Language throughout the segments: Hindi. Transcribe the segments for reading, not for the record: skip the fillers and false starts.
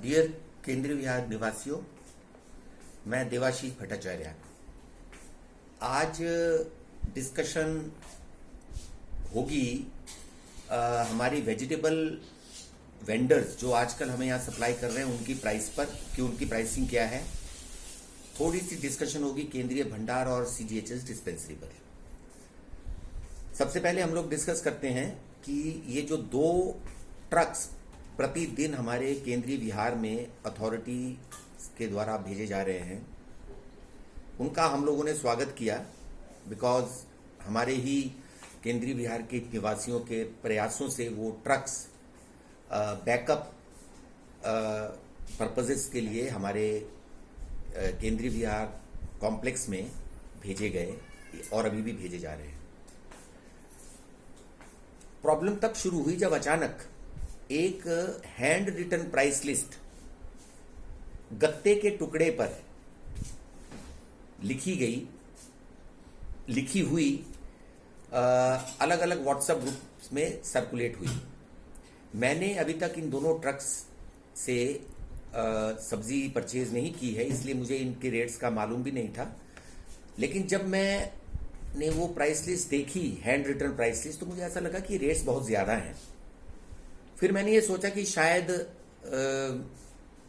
डियर केंद्रीय विहार निवासियों, मैं देवाशीष भट्टाचार्य। आज डिस्कशन होगी हमारी वेजिटेबल वेंडर्स जो आजकल हमें यहाँ सप्लाई कर रहे हैं उनकी प्राइस पर कि उनकी प्राइसिंग क्या है। थोड़ी सी डिस्कशन होगी केंद्रीय भंडार और सीजीएचएस डिस्पेंसरी पर। सबसे पहले हम लोग डिस्कस करते हैं कि ये जो 2 ट्रक्स प्रतिदिन हमारे केंद्रीय विहार में अथॉरिटी के द्वारा भेजे जा रहे हैं, उनका हम लोगों ने स्वागत किया। बिकॉज हमारे ही केंद्रीय विहार के निवासियों के प्रयासों से वो ट्रक्स बैकअप पर्पजेस के लिए हमारे केंद्रीय विहार कॉम्प्लेक्स में भेजे गए और अभी भी भेजे जा रहे हैं। प्रॉब्लम तब शुरू हुई जब अचानक एक हैंड रिटन प्राइस लिस्ट गत्ते के टुकड़े पर लिखी हुई अलग अलग व्हाट्सएप ग्रुप्स में सर्कुलेट हुई। मैंने अभी तक इन दोनों ट्रक्स से सब्जी परचेज नहीं की है, इसलिए मुझे इनके रेट्स का मालूम भी नहीं था। लेकिन जब मैंने वो प्राइस लिस्ट देखी, हैंड रिटन प्राइस लिस्ट, तो मुझे ऐसा लगा कि रेट्स बहुत ज़्यादा हैं। फिर मैंने ये सोचा कि शायद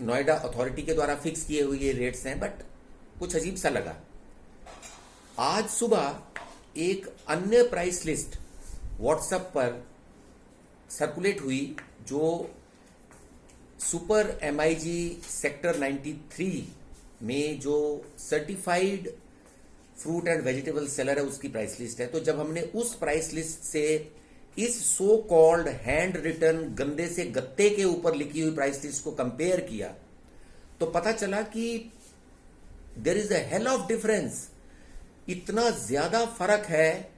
नोएडा अथॉरिटी के द्वारा फिक्स किए हुए ये रेट्स हैं, बट कुछ अजीब सा लगा। आज सुबह एक अन्य प्राइस लिस्ट व्हाट्सएप पर सर्कुलेट हुई जो सुपर एमआईजी सेक्टर 93 में जो certified fruit and vegetable seller है उसकी प्राइस लिस्ट है। तो जब हमने उस प्राइस लिस्ट से इस सो कॉल्ड हैंड रिटन गंदे से गत्ते के ऊपर लिखी हुई प्राइस लिस्ट को कंपेयर किया तो पता चला कि there is a hell of difference. इतना ज्यादा फर्क है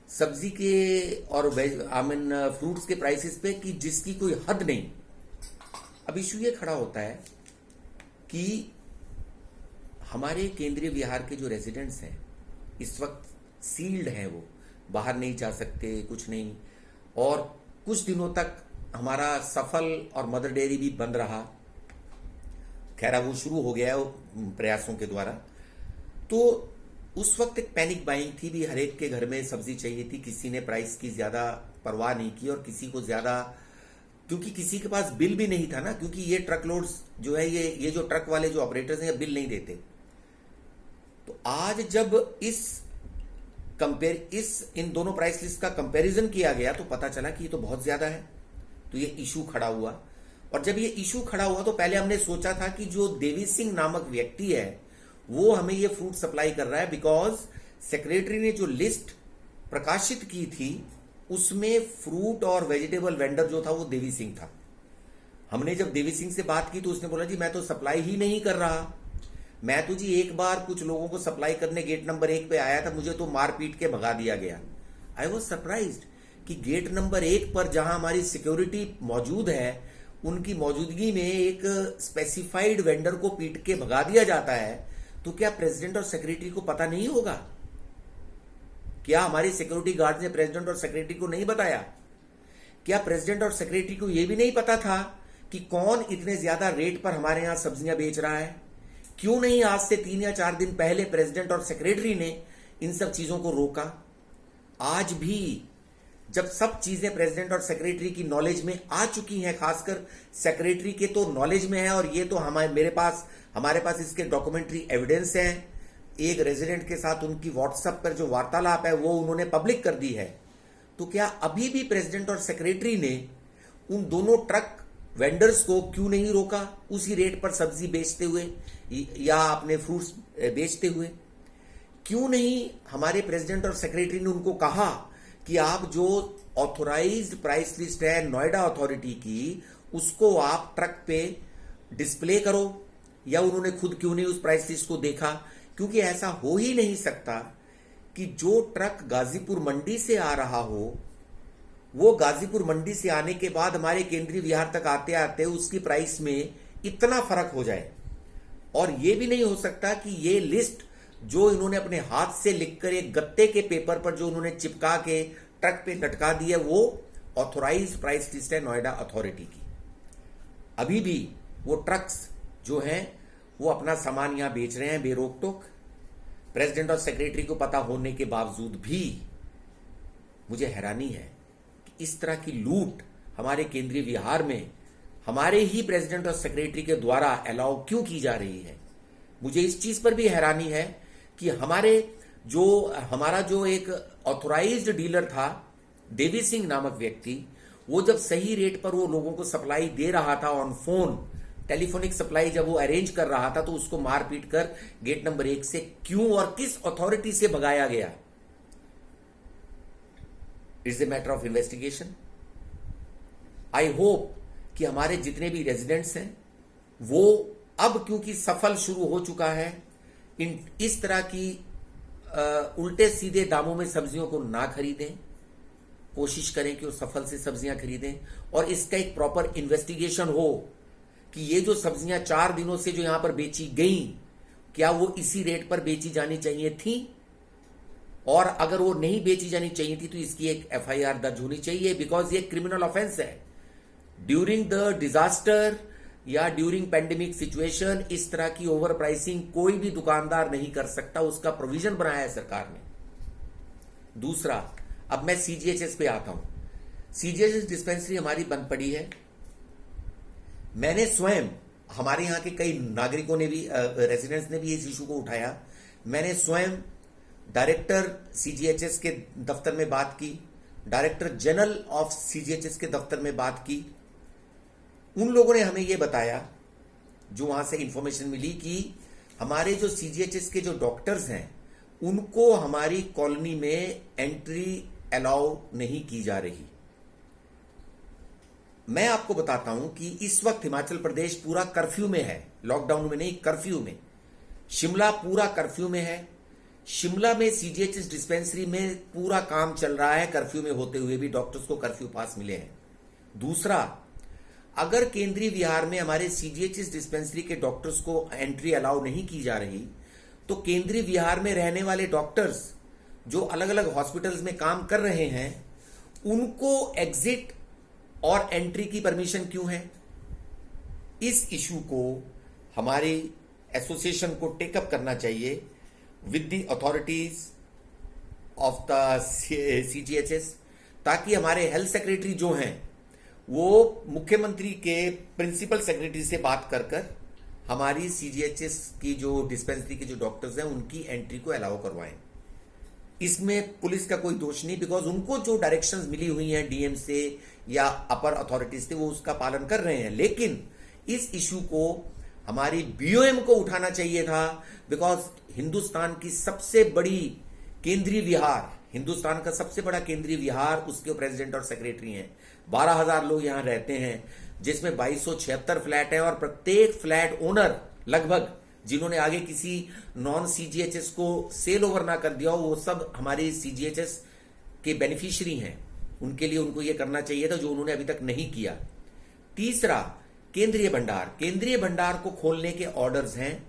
सब्जी के और फ्रूट्स के प्राइसेस पे कि जिसकी कोई हद नहीं। अब इशू ये खड़ा होता है कि हमारे केंद्रीय विहार के जो रेजिडेंट्स हैं इस वक्त सील्ड हैं, वो बाहर नहीं जा सकते, कुछ नहीं। और कुछ दिनों तक हमारा सफल और मदर डेयरी भी बंद रहा। खैर वो शुरू हो गया है प्रयासों के द्वारा। तो उस वक्त एक पैनिक बाइंग थी भी, हर एक के घर में सब्जी चाहिए थी। किसी ने प्राइस की ज्यादा परवाह नहीं की और किसी को ज्यादा, क्योंकि किसी के पास बिल भी नहीं था ना, क्योंकि ये ट्रक लोड्स जो है ये जो ट्रक वाले जो ऑपरेटर्स हैं बिल नहीं देते। तो आज जब इन दोनों प्राइस लिस्ट का कंपैरिजन किया गया तो पता चला कि ये तो बहुत ज्यादा है। तो ये इशू खड़ा हुआ। और जब ये इशू खड़ा हुआ तो पहले हमने सोचा था कि जो देवी सिंह नामक व्यक्ति है वो हमें ये फ्रूट सप्लाई कर रहा है, बिकॉज सेक्रेटरी ने जो लिस्ट प्रकाशित की थी उसमें फ्रूट और वेजिटेबल वेंडर जो था वो देवी सिंह था। हमने जब देवी सिंह से बात की तो उसने बोला जी मैं तो सप्लाई ही नहीं कर रहा। मैं तो जी एक बार कुछ लोगों को सप्लाई करने गेट नंबर 1 पे आया था, मुझे तो मार पीट के भगा दिया गया। आई वॉज सरप्राइज्ड कि गेट नंबर 1 पर जहां हमारी सिक्योरिटी मौजूद है उनकी मौजूदगी में एक स्पेसिफाइड वेंडर को पीट के भगा दिया जाता है। तो क्या प्रेसिडेंट और सेक्रेटरी को पता नहीं होगा? क्या हमारे सिक्योरिटी गार्ड ने प्रेसिडेंट और सेक्रेटरी को नहीं बताया? क्या प्रेसिडेंट और सेक्रेटरी को यह भी नहीं पता था कि कौन इतने ज्यादा रेट पर हमारे यहां सब्जियां बेच रहा है? क्यों नहीं आज से 3 या 4 दिन पहले प्रेसिडेंट और सेक्रेटरी ने इन सब चीजों को रोका? आज भी जब सब चीजें प्रेसिडेंट और सेक्रेटरी की नॉलेज में आ चुकी हैं, खासकर सेक्रेटरी के तो नॉलेज में है, और ये तो हमारे पास इसके डॉक्यूमेंट्री एविडेंस है। एक रेजिडेंट के साथ उनकी व्हाट्सएप पर जो वार्तालाप है वो उन्होंने पब्लिक कर दी है। तो क्या अभी भी प्रेसिडेंट और सेक्रेटरी ने उन दोनों ट्रक वेंडर्स को क्यों नहीं रोका उसी रेट पर सब्जी बेचते हुए या अपने फ्रूट्स बेचते हुए? क्यों नहीं हमारे प्रेसिडेंट और सेक्रेटरी ने उनको कहा कि आप जो ऑथोराइज्ड प्राइस लिस्ट है नोएडा अथॉरिटी की उसको आप ट्रक पे डिस्प्ले करो? या उन्होंने खुद क्यों नहीं उस प्राइस लिस्ट को देखा? क्योंकि ऐसा हो ही नहीं सकता कि जो ट्रक गाजीपुर मंडी से आ रहा हो वो गाजीपुर मंडी से आने के बाद हमारे केंद्रीय विहार तक आते आते उसकी प्राइस में इतना फर्क हो जाए। और यह भी नहीं हो सकता कि ये लिस्ट जो इन्होंने अपने हाथ से लिखकर एक गत्ते के पेपर पर जो उन्होंने चिपका के ट्रक पे लटका दी है वो ऑथोराइज्ड प्राइस लिस्ट है नोएडा अथॉरिटी की। अभी भी वो ट्रक्स जो हैं वो अपना सामान यहां बेच रहे हैं बेरोक टोक। प्रेसिडेंट और सेक्रेटरी को पता होने के बावजूद भी मुझे हैरानी है कि इस तरह की लूट हमारे केंद्रीय विहार में हमारे ही प्रेसिडेंट और सेक्रेटरी के द्वारा अलाउ क्यों की जा रही है। मुझे इस चीज पर भी हैरानी है कि हमारा जो एक ऑथोराइज्ड डीलर था देवी सिंह नामक व्यक्ति, वो जब सही रेट पर वो लोगों को सप्लाई दे रहा था ऑन फोन, टेलीफोनिक सप्लाई जब वो अरेंज कर रहा था, तो उसको मारपीट कर गेट नंबर 1 से क्यों और किस अथॉरिटी से भगाया गया। It's a matter of investigation. I hope कि हमारे जितने भी रेजिडेंट्स हैं वो अब क्योंकि सफल शुरू हो चुका है, इस तरह की उल्टे सीधे दामों में सब्जियों को ना खरीदें, कोशिश करें कि वो सफल से सब्जियां खरीदें और इसका एक प्रॉपर इन्वेस्टिगेशन हो कि ये जो सब्जियां 4 दिनों से जो यहां पर बेची गई, क्या वो इसी रेट पर बेची जानी चाहिए थी, और अगर वो नहीं बेची जानी चाहिए थी तो इसकी एक एफआईआर दर्ज होनी चाहिए, बिकॉज ये क्रिमिनल ऑफेंस है। ड्यूरिंग द डिजास्टर या ड्यूरिंग पैंडेमिक सिचुएशन इस तरह की ओवर प्राइसिंग कोई भी दुकानदार नहीं कर सकता, उसका प्रोविजन बनाया है सरकार ने। दूसरा, अब मैं सीजीएचएस पे आता हूं। सीजीएचएस डिस्पेंसरी हमारी बंद पड़ी है। मैंने स्वयं, हमारे यहां के कई नागरिकों ने भी, रेजिडेंट्स ने भी इस इशू को उठाया। मैंने स्वयं डायरेक्टर सीजीएचएस के दफ्तर में बात की, डायरेक्टर जनरल ऑफ सीजीएचएस के दफ्तर में बात की। उन लोगों ने हमें यह बताया, जो वहां से इंफॉर्मेशन मिली, कि हमारे जो सीजीएचएस के जो डॉक्टर्स हैं उनको हमारी कॉलोनी में एंट्री अलाउ नहीं की जा रही। मैं आपको बताता हूं कि इस वक्त हिमाचल प्रदेश पूरा कर्फ्यू में है, लॉकडाउन में नहीं, कर्फ्यू में। शिमला पूरा कर्फ्यू में है। शिमला में सीजीएचएस डिस्पेंसरी में पूरा काम चल रहा है, कर्फ्यू में होते हुए भी डॉक्टर्स को कर्फ्यू पास मिले हैं। दूसरा, अगर केंद्रीय विहार में हमारे सीजीएचएस डिस्पेंसरी के डॉक्टर्स को एंट्री अलाउ नहीं की जा रही, तो केंद्रीय विहार में रहने वाले डॉक्टर्स जो अलग अलग हॉस्पिटल्स में काम कर रहे हैं, उनको एग्जिट और एंट्री की परमिशन क्यों है। इस इशू को हमारी एसोसिएशन को टेकअप करना चाहिए with the authorities of the CGHS, ताकि हमारे हेल्थ सेक्रेटरी जो हैं वो मुख्यमंत्री के प्रिंसिपल सेक्रेटरी से बात कर कर हमारी सीजीएचएस की जो डिस्पेंसरी के जो डॉक्टर्स हैं उनकी एंट्री को अलाउ करवाएं। इसमें पुलिस का कोई दोष नहीं, बिकॉज उनको जो डायरेक्शंस मिली हुई हैं डीएम से या अपर अथॉरिटीज से, वो उसका पालन कर रहे हैं। लेकिन इस इशू को हमारी बीओएम को उठाना चाहिए था, बिकॉज हिंदुस्तान की सबसे बड़ी केंद्रीय विहार, हिंदुस्तान का सबसे बड़ा केंद्रीय विहार, उसके प्रेसिडेंट और सेक्रेटरी हैं। 12,000 लोग यहां रहते हैं, जिसमें 2276 फ्लैट हैं, और प्रत्येक फ्लैट ओनर लगभग, जिन्होंने आगे किसी नॉन सीजीएचएस को सेल ओवर ना कर दिया हो, वो सब हमारे सीजीएचएस के बेनिफिशियरी हैं। उनके लिए उनको ये करना चाहिए था, जो उन्होंने अभी तक नहीं किया। तीसरा, केंद्रीय भंडार। केंद्रीय भंडार को खोलने के ऑर्डर्स हैं,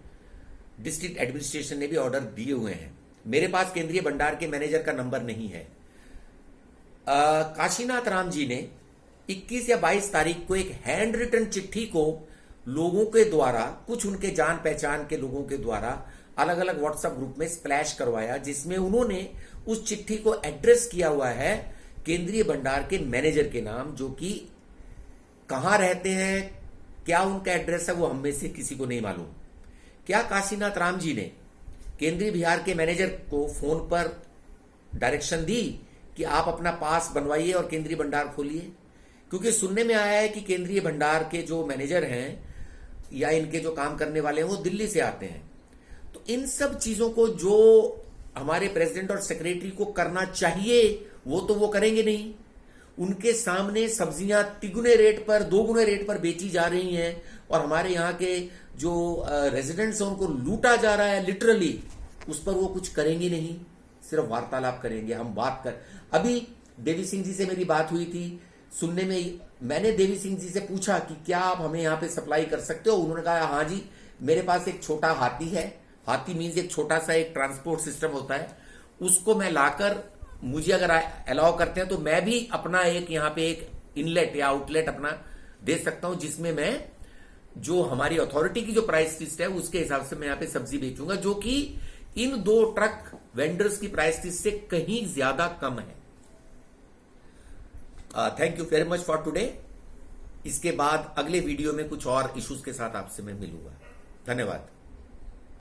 डिस्ट्रिक्ट एडमिनिस्ट्रेशन ने भी ऑर्डर दिए हुए हैं। मेरे पास केंद्रीय भंडार के मैनेजर का नंबर नहीं है। काशीनाथ राम जी ने 21 या 22 तारीख को एक हैंड रिटन चिट्ठी को लोगों के द्वारा, कुछ उनके जान पहचान के लोगों के द्वारा अलग अलग व्हाट्सएप ग्रुप में स्प्लैश करवाया, जिसमें उन्होंने उस चिट्ठी को एड्रेस किया हुआ है केंद्रीय भंडार के मैनेजर के नाम, जो कि कहां रहते हैं, क्या उनका एड्रेस है, वो हम में से किसी को नहीं मालूम। क्या काशीनाथ राम जी ने केंद्रीय विहार के मैनेजर को फोन पर डायरेक्शन दी कि आप अपना पास बनवाइए और केंद्रीय भंडार खोलिए? क्योंकि सुनने में आया है कि केंद्रीय भंडार के जो मैनेजर हैं या इनके जो काम करने वाले हैं वो दिल्ली से आते हैं। तो इन सब चीजों को जो हमारे प्रेसिडेंट और सेक्रेटरी को करना चाहिए वो तो वो करेंगे नहीं। उनके सामने सब्जियां तिगुने रेट पर, 2 गुने रेट पर बेची जा रही हैं, और हमारे यहाँ के जो रेजिडेंट्स हैं उनको लूटा जा रहा है लिटरली। उस पर वो कुछ करेंगे नहीं, सिर्फ वार्तालाप करेंगे। हम बात कर, अभी देवी सिंह जी से मेरी बात हुई थी, सुनने में मैंने देवी सिंह जी से पूछा कि क्या आप हमें यहाँ पे सप्लाई कर सकते हो। उन्होंने कहा हाँ जी, मेरे पास एक छोटा हाथी है। हाथी मीन्स एक छोटा सा एक ट्रांसपोर्ट सिस्टम होता है, उसको मैं लाकर, मुझे अगर अलाउ करते हैं तो मैं भी अपना एक यहाँ पे एक इनलेट या आउटलेट अपना दे सकता हूं, जिसमें मैं जो हमारी अथॉरिटी की जो प्राइस लिस्ट है उसके हिसाब से मैं यहां पे सब्जी बेचूंगा, जो कि इन 2 ट्रक वेंडर्स की प्राइस लिस्ट से कहीं ज्यादा कम है। Thank you very much for today. इसके बाद अगले वीडियो में कुछ और इश्यूज के साथ आपसे मैं मिलूंगा। धन्यवाद।